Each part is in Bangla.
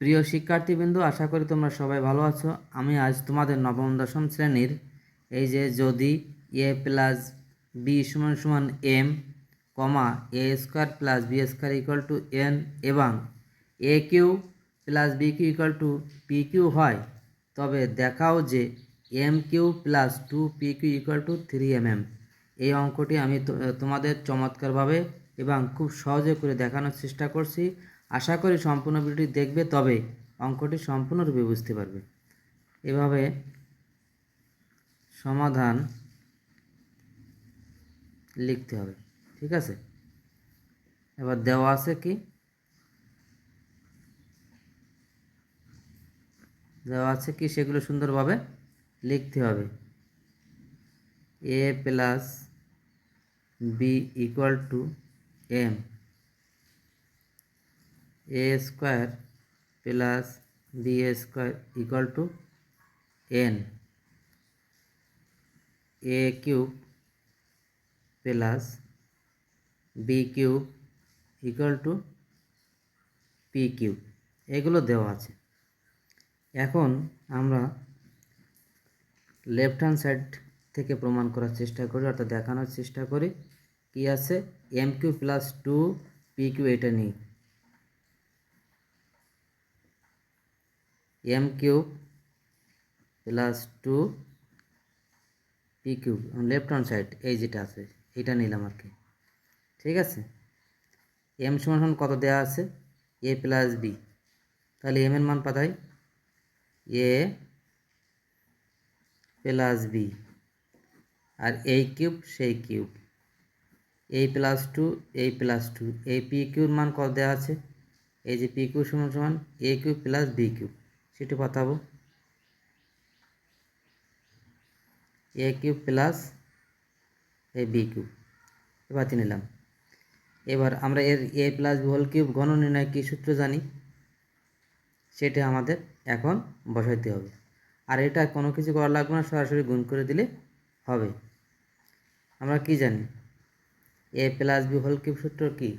প্রিয় শিক্ষার্থীবৃন্দ, আশা করি তোমরা সবাই ভালো আছো। আমি আজ তোমাদের নবম দশম শ্রেণীর এই যে যদি এ প্লাস বি সমান সমান M comma A square plus B square equal to N এবং A Q plus B Q equal to P Q হয়, তবে দেখাও যে M Q plus two P Q equal to 3mm। এই অঙ্কটি আমি তোমাদের চমৎকারভাবে এবং খুব সহজে করে দেখানোর চেষ্টা করছি। আশা করি সম্পূর্ণ ভিডিওটি দেখবে, তবে অঙ্কটি সম্পূর্ণরূপে বুঝতে পারবে। এভাবে সমাধান লিখতে হবে, ঠিক আছে? এবার দেওয়া আছে কি, সেগুলো সুন্দরভাবে লিখতে হবে। A plus B equal to M, A square plus B square equal to N, A cube plus B cube equal to P cube, এগুলো দেওয়া আছে। এখন আমরা লেফট হ্যান্ড সাইড থেকে প্রমাণ করার চেষ্টা করি, অর্থাৎ দেখানোর চেষ্টা করি কি আছে। M Q plus two P Q, এটা নিই। M cube plus two P cube left hand side, এই যেটা আছে এটা নিলাম আর কি, ঠিক আছে? এম সমান কত দেওয়া আছে, এ প্লাস বি, তাহলে এম এর মান পাঠাই এ প্লাস বি, আর এই কিউব সেই কিউব, এই প্লাস টু এই প্লাস টু, এই পি কিউর মান কত দেওয়া আছে, এই যে পি কিউ সমান সমান এ কিউব প্লাস বি কিউব, সেটি পাঠাবো এ কিউব প্লাস এই বি কিউব, এবার নিলাম। এবার আমরা এর এ প্লাস বি হোল কিউব ঘন নির্ণয় কী সূত্র জানি, সেটা আমাদের এখন বসাইতে হবে। আর এটা কোনো কিছু করা লাগবে না, সরাসরি গুণ করে দিলে হবে। আমরা কি জানি, A plus B whole cube সূত্র কি,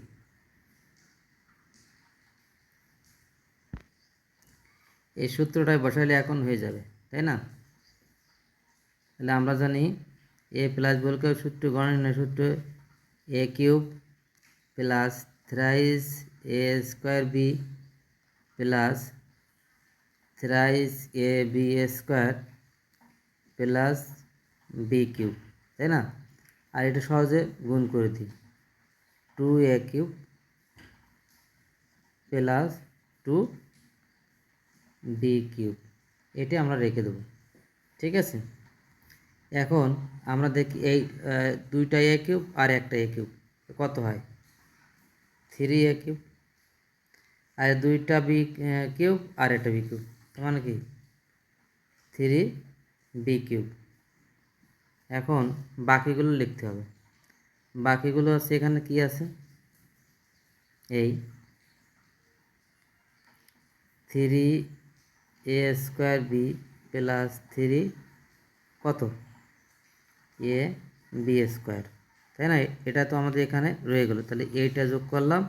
এই সূত্রটাই বসাইলে এখন হয়ে যাবে, তাই না? তাহলে আমরা জানি A plus B whole cube সূত্র গণনা নির্ণয় সূত্র A cube plus thrice A square B plus thrice A B square plus B cube, তাই না? আর এটা সহজে গুণ করে দিই, two A cube plus two B cube, এটি আমরা রেখে দেবো, ঠিক আছে? এখন আমরা দেখি এই দুইটা এ কিউব আর একটা এ কিউব কত হয়, 3 এ কিউব, আর দুইটা বি কিউব আর একটা বি কিউব, মানে কি 3 বি কিউব। এখন বাকিগুলো লিখতে হবে, বাকিগুলো আছে এখানে কি আছে, এই 3 এ স্কোয়ার বি প্লাস 3 কত এ বি স্কোয়ার, তাই না? এটা তো আমাদের এখানে রয়ে গেল, তাহলে এইটা যোগ করলাম,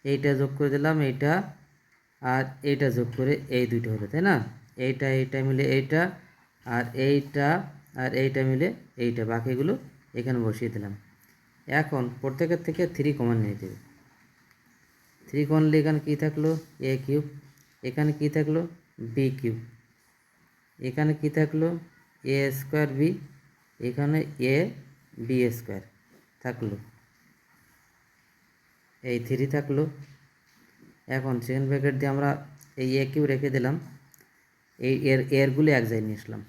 এইটা যোগ করে দিলাম, এইটা আর এইটা যোগ করে এই দুইটা হলো, তাই না? এইটা এইটা মিলে এইটা, আর এইটা আর এইটা মিলে এইটা, বাকিগুলো এখানে বসিয়ে দিলাম। এখন প্রত্যেকের থেকে 3 কমন নিয়ে দেবে, 3 কমন নিলে এখানে কী থাকলো, এ কিউব, এখানে কী থাকলো, বি কিউব, এখানে কী থাকলো, এ স্কোয়ার বি, এখানে এ বি স্কোয়ার থাকলো, এই 3 থাকলো। এখন সেকেন্ড ব্র্যাকেট দিয়ে আমরা এই এ কিউব রেখে দিলাম, এই এরগুলো এক জায়গায় নিয়ে আসলাম,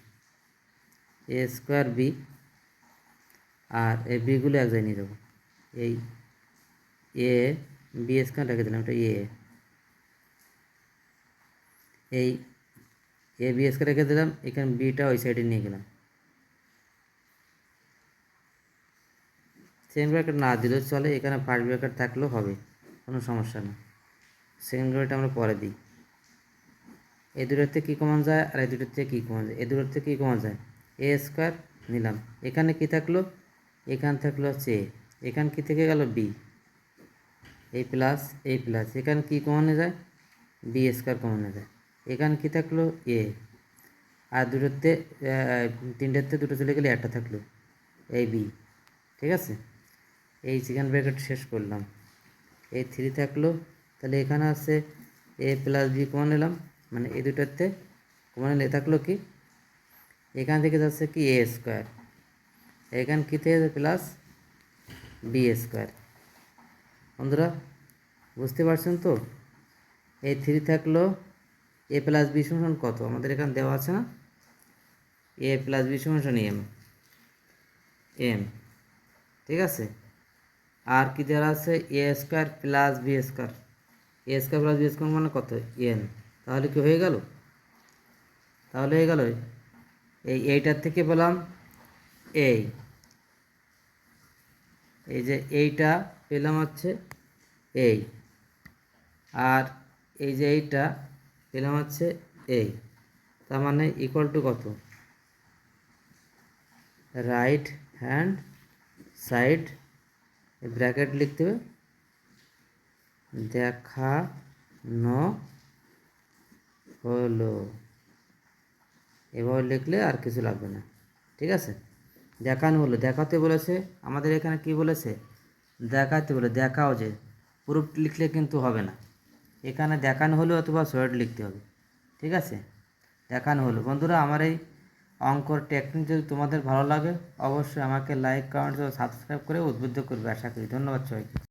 এ স্কোয়ার বি, আর এই বিগুলো এক জায়গায় নিয়ে যাবো, এই এ বি স্কোয়ার রেখে দিলাম, এটা এই এ বি স্কোয়ার রেখে দিলাম, এখানে বিটা ওই সাইডে নিয়ে গেলাম। সেকেন্ড ব্র্যাকেট না দিলেও চলে, এখানে ফার্স্ট ব্র্যাকেট থাকলেও হবে, কোনো সমস্যা না। সেকেন্ড ব্র্যাকেট আমরা পরে দিই। এই দুটোর থেকে কী কমন যায় আর এই দুটোর থেকে কী কমন যায়, এই দুটোর থেকে কী কমন যায়, এ স্কোয়ার নিলাম, এখানে কি থাকলো, এখানে থাকলো হচ্ছে এ, এখানে কী থেকে গেল বি, এই প্লাস, এখানে কী কমনে যায়, বি স্কোয়ার কমন নেবে। এখানে কী থাকলো এ, আর দুটোতে তিনটেতে দুটো চলে গেলে একটা থাকলো এই বি। ঠিক আছে, এই সেকেন্ড ব্র্যাকেট শেষ করলাম, এই 3 থাকলো। তাহলে এখানে আছে এ প্লাস বি কমন নিলাম, মানে এই দুটোতে কমন নিলে থাকলো কি এখান থেকে যাচ্ছে কি এ স্কোয়ার, এখান কী থেকে প্লাস বি স্কোয়ার। বন্ধুরা বুঝতে পারছেন তো? এই 3 থাকলো, এ প্লাস বি সমান কত আমাদের এখানে দেওয়া আছে না, এ প্লাস বি সমান এম, এম। ঠিক আছে, আর কি দেওয়া আছে এ স্কোয়ার প্লাস বি স্কোয়ার, এ স্কোয়ার প্লাস বি স্কোয়ার মানে কত এন। তাহলে কি হয়ে গেল? তাহলে হয়ে গেল এইটার থেকে বললাম এই যে এইটা পেলাম হচ্ছে এই, আর এই যে এইটা পেলাম হচ্ছে এই, তার মানে ইকুয়াল টু কত, রাইট হ্যান্ড সাইড ব্র্যাকেট লিখতে হবে দেখানো হলো, এভাবে লিখলে আর কিছু লাগবে না। ঠিক আছে, দেখানো হলো, দেখাতে বলেছে আমাদের এখানে কি বলেছে দেখাতে বলে, দেখাও যে পুরো লিখলে কিন্তু হবে না, এখানে দেখানো হলো অথবা শর্ট লিখতে হবে। ঠিক আছে, দেখানো হলো। বন্ধুরা আমার এই অঙ্কর টেকনিক যদি তোমাদের ভালো লাগে অবশ্যই আমাকে লাইক কমেন্ট ও সাবস্ক্রাইব করে উদ্বুদ্ধ করবে, আশা করি। ধন্যবাদ সবাইকে।